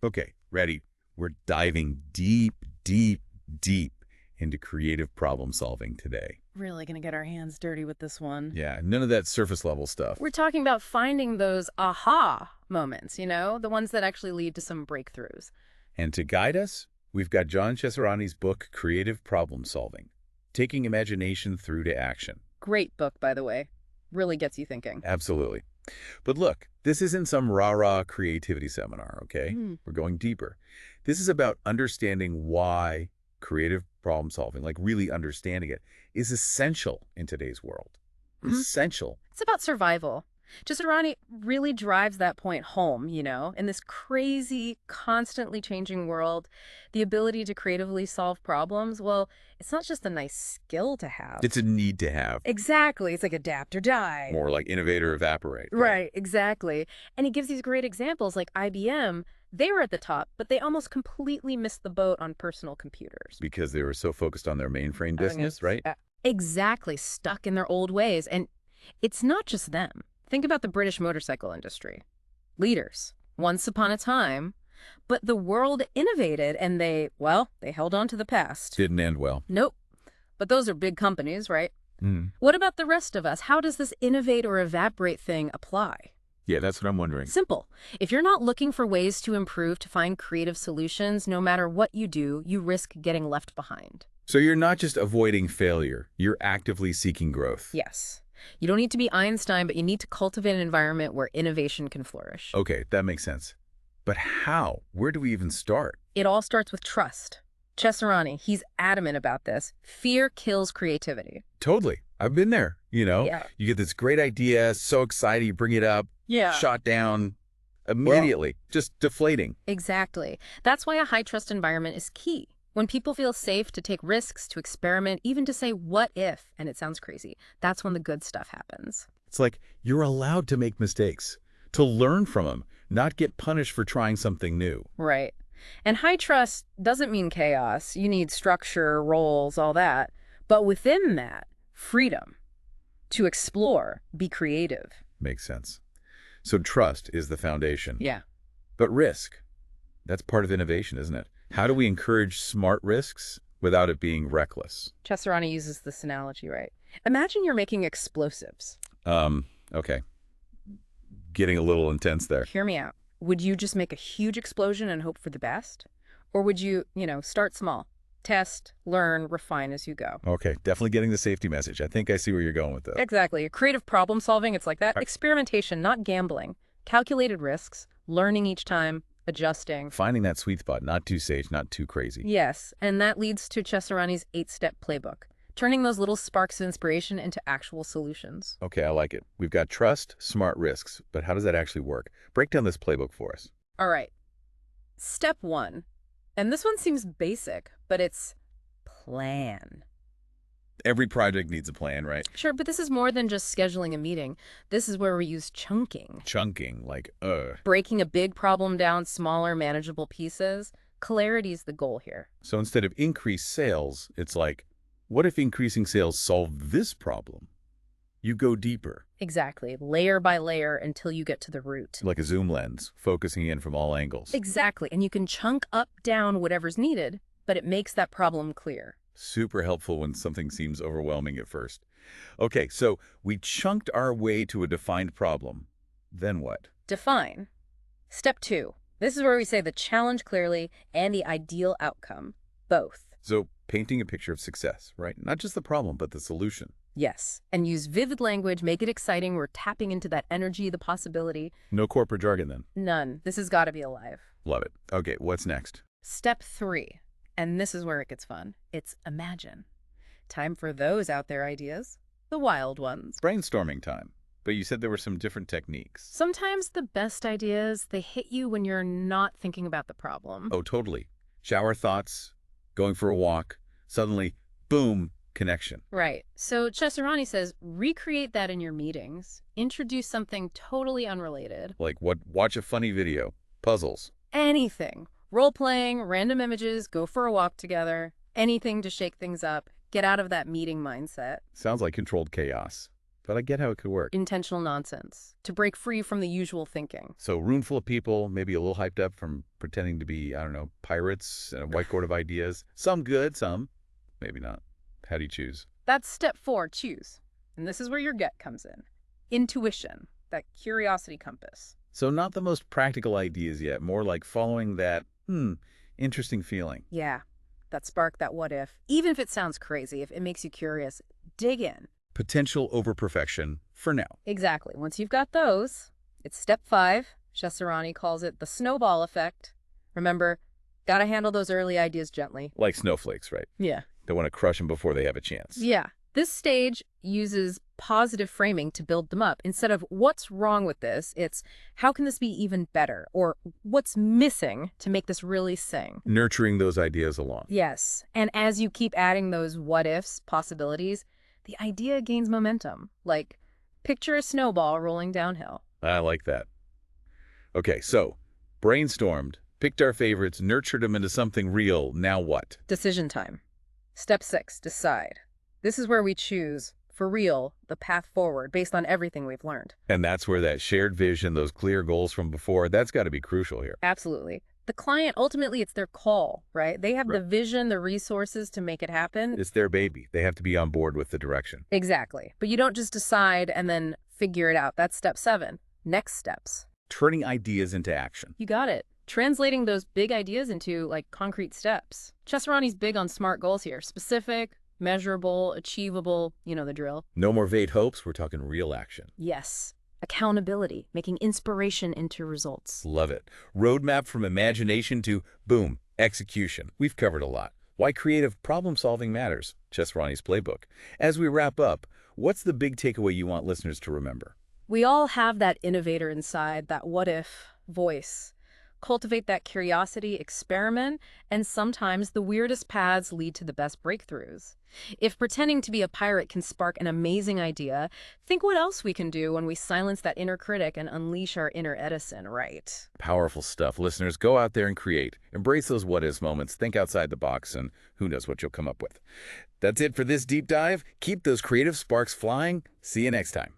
Okay, ready. We're diving deep, deep, deep into creative problem solving today. Really gonna get our hands dirty with this one. Yeah, none of that surface level stuff. We're talking about finding those aha moments, the ones that actually lead to some breakthroughs. And to guide us, we've got Jonne Ceserani's book, Creative Problem Solving, Taking Imagination Through to Action. Great book, by the way. Really gets you thinking. Absolutely. But look, this isn't some rah-rah creativity seminar, okay? Hmm. We're going deeper. This is about understanding why creative problem solving, like really understanding it, is essential in today's world. Essential. It's about survival. Ceserani really drives that point home, in this crazy, constantly changing world, the ability to creatively solve problems, well, it's not just a nice skill to have. It's a need to have. Exactly. It's like adapt or die. More like innovate or evaporate. Right, exactly. And he gives these great examples like IBM. They were at the top, but they almost completely missed the boat on personal computers. Because they were so focused on their mainframe business, right? Exactly, stuck in their old ways. And it's not just them. Think about the British motorcycle industry. Leaders, once upon a time, but the world innovated and they held on to the past. Didn't end well. Nope. But those are big companies, right? Mm. What about the rest of us? How does this innovate or evaporate thing apply? Yeah, that's what I'm wondering. Simple. If you're not looking for ways to improve, to find creative solutions, no matter what you do, you risk getting left behind. So you're not just avoiding failure, you're actively seeking growth. Yes. You don't need to be Einstein, but you need to cultivate an environment where innovation can flourish. Okay, that makes sense. But how? Where do we even start? It all starts with trust. Ceserani, he's adamant about this. Fear kills creativity. Totally. I've been there, Yeah. You get this great idea, so excited, you bring it up, Yeah. shot down immediately, just deflating. Exactly. That's why a high-trust environment is key. When people feel safe to take risks, to experiment, even to say, what if, and it sounds crazy, that's when the good stuff happens. It's like you're allowed to make mistakes, to learn from them, not get punished for trying something new. Right. And high trust doesn't mean chaos. You need structure, roles, all that. But within that, freedom to explore, be creative. Makes sense. So trust is the foundation. Yeah. But risk, that's part of innovation, isn't it? How do we encourage smart risks without it being reckless? Ceserani uses this analogy, right? Imagine you're making explosives. Okay. Getting a little intense there. Hear me out. Would you just make a huge explosion and hope for the best? Or would you, start small, test, learn, refine as you go? Okay, definitely getting the safety message. I think I see where you're going with this. Exactly. Creative problem solving, it's like that. Right. Experimentation, not gambling. Calculated risks, learning each time, adjusting. Finding that sweet spot, not too sage, not too crazy. Yes, and that leads to Ceserani's 8-step playbook, turning those little sparks of inspiration into actual solutions. Okay, I like it. We've got trust, smart risks, but how does that actually work? Break down this playbook for us. All right. Step 1, and this one seems basic, but it's plan. Every project needs a plan, right? Sure, but this is more than just scheduling a meeting. This is where we use chunking. Chunking, like, Breaking a big problem down smaller, manageable pieces. Clarity is the goal here. So instead of increased sales, it's like, what if increasing sales solve this problem? You go deeper. Exactly. Layer by layer until you get to the root. Like a zoom lens, focusing in from all angles. Exactly. And you can chunk up, down whatever's needed, but it makes that problem clear. Super helpful when something seems overwhelming at first. Okay, so we chunked our way to a defined problem. Then what? Define. Step 2. This is where we say the challenge clearly and the ideal outcome. Both. So painting a picture of success, right? Not just the problem, but the solution. Yes. And use vivid language, make it exciting. We're tapping into that energy, the possibility. No corporate jargon then. None. This has got to be alive. Love it. Okay, what's next? Step 3. And this is where it gets fun. It's imagine. Time for those out there ideas. The wild ones. Brainstorming time. But you said there were some different techniques. Sometimes the best ideas, they hit you when you're not thinking about the problem. Oh, totally. Shower thoughts, going for a walk, suddenly, boom, connection. Right. So Ceserani says, recreate that in your meetings. Introduce something totally unrelated. Like what? Watch a funny video, puzzles. Anything. Role-playing, random images, go for a walk together. Anything to shake things up. Get out of that meeting mindset. Sounds like controlled chaos. but I get how it could work. Intentional nonsense, to break free from the usual thinking. So room full of people, maybe a little hyped up from pretending to be, I don't know, pirates and a whiteboard of ideas. Some good, some maybe not. How do you choose? That's step 4, choose. And this is where your gut comes in. Intuition, that curiosity compass. So not the most practical ideas yet, more like following that, interesting feeling. Yeah, that spark, that what if. Even if it sounds crazy, if it makes you curious, dig in. Potential over perfection for now. Exactly. Once you've got those, it's step 5. Ceserani calls it the snowball effect. Remember, gotta handle those early ideas gently. Like snowflakes, right? Yeah. Don't want to crush them before they have a chance. Yeah. This stage uses positive framing to build them up. Instead of what's wrong with this, it's how can this be even better? Or what's missing to make this really sing? Nurturing those ideas along. Yes. And as you keep adding those what ifs, possibilities, the idea gains momentum. Like, picture a snowball rolling downhill. I like that. Okay, so brainstormed, picked our favorites, nurtured them into something real. Now what? Decision time. Step 6, decide. This is where we choose, for real, the path forward based on everything we've learned. And that's where that shared vision, those clear goals from before, that's got to be crucial here. Absolutely. The client, ultimately, it's their call, right? They have the Right. vision, the resources to make it happen. It's their baby. They have to be on board with the direction. Exactly. But you don't just decide and then figure it out. That's step 7. Next steps. Turning ideas into action. You got it. Translating those big ideas into, like, concrete steps. Ceserani's big on SMART goals here. Specific, measurable, achievable, you know the drill. No more vague hopes. We're talking real action. Yes. Accountability, making inspiration into results. Love it. Roadmap from imagination to, boom, execution. We've covered a lot. Why creative problem solving matters. Ceserani's playbook. As we wrap up, what's the big takeaway you want listeners to remember? We all have that innovator inside, that what-if voice. Cultivate that curiosity, experiment, and sometimes the weirdest paths lead to the best breakthroughs. If pretending to be a pirate can spark an amazing idea, think what else we can do when we silence that inner critic and unleash our inner Edison, right? Powerful stuff. Listeners, go out there and create. Embrace those what-ifs moments. Think outside the box, and who knows what you'll come up with. That's it for this deep dive. Keep those creative sparks flying. See you next time.